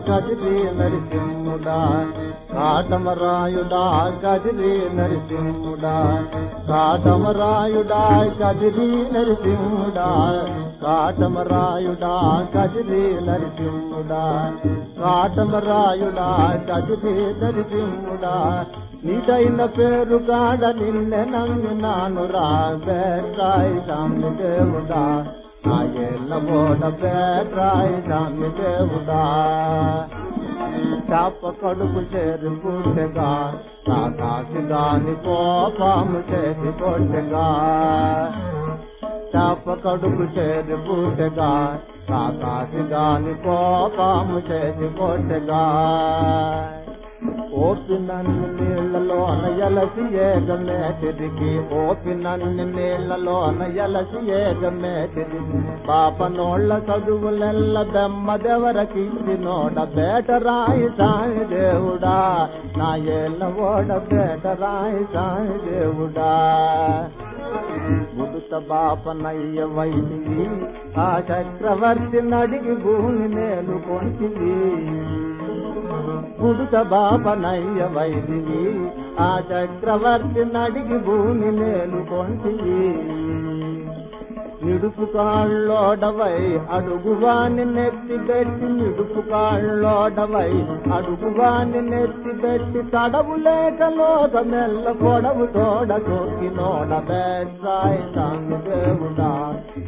కదిరి నరసింహుడా కాటమరాయుడా కదిరి నరసింహుడా కాటమరాయుడా కదిరి నరసింహుడా కాటమరాయుడా కదిరి నరసింహుడా కాటమరాయుడా కదిరి నరసింహుడా నీదైన పేరు కాడ నిన్నే నమ్మినాను రా బేట్రాయి స్వామి దేవుడా నాయన బోడ బేట్రాయి స్వామి దేవుడా చాప కడుపు చేరి పుట్టగా నా కాసి గాని కోపము చేసి కొట్టగా చాప కడుపు చేరి పుట్టగా నా కాసి గాని కోపము చేసి కొట్టగా ఓపి నన్ను నీళ్లలోన ఎలసి ఏగమే తిరిగి ఓపి నన్ను నీళ్లలోన ఎలసి ఏగమే తిరిగి పాపనోళ్ల చదువులెల్ల బెమ్మదెవరకిచ్చి నోడ బేటరాయి సాయి దేవుడా నా ఏళ్ళ ఓడ బేటరాయి సాయి దేవుడా ముదుత బాపనయ్య వైదివి ఆ చక్రవర్తి నడిగి భూమి మేలు కొంటివి ముదుత బాపనయ్య వైదివి ఆ చక్రవర్తి నడిగి భూమి మేలు కొంటివి నిడుపు కాళ్ళోడవై అడుగువాని నెత్తి పెట్టి నిడుపు కాళ్ళోడవై అడుగువాని నెత్తి పెట్టి తడవు లేక లోక మెల్ల పొడవు తోడ చోకి నోడ బేట్రాయి స్వామి దేవుడా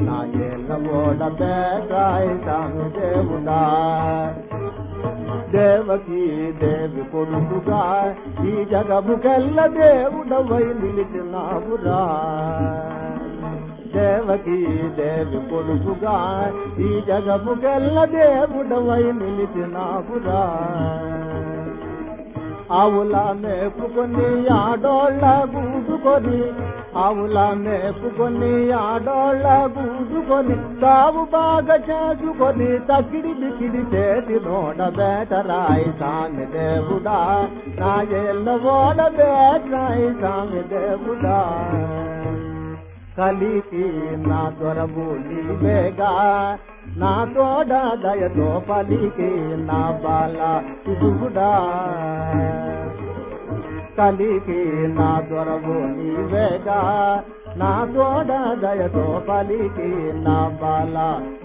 నా ఏళ్ళ ఓడ బేట్రాయి స్వామి దేవుడా దేవకి దేవి కొడుకుగా ఈ జగముకెల్ల దేవుడవై నిలిచినావురా దేవకి దేవి కొడుకుగా ఈ జగముకెల్ల దేవుడవై నిలిచినావురా ఆవుల మేపుకొని ఆడోళ్ళ గూడుకొని ఆవుల మేపుకొని ఆడోళ్ళ గూడుకొని తావు బాగా చేసుకొని తక్కిడి బికిడి చేతి నోడ బేటరాయి స్వామి దేవుడా నా ఏళ్ళ ఓడ బేటరాయి స్వామి దేవుడా కలికి నా దొరవు నీవేగా నా తోడ దయతో పలికి నా బాల ఇదుగుడా కలికి నా దొరవు నీవేగా నా తోడ దయతో పలికి నా బాల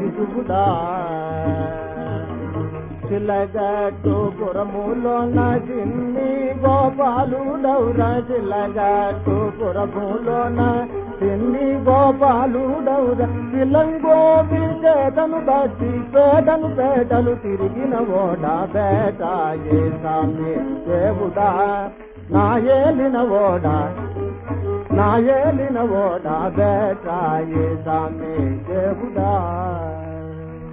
ఇదుగుడా చిలగట్టు పురములోన చిన్ని గోపాలుడౌరా చిలగట్టు పురములోన చిన్ని గోపాలుడౌరా చిలంగోపి చేతను బట్టి పేటలు తిరిగిన ఓడ బేటాయే స్వామి దేవుడా నా ఏలిన ఓడ బేటాయే స్వామి దేవుడా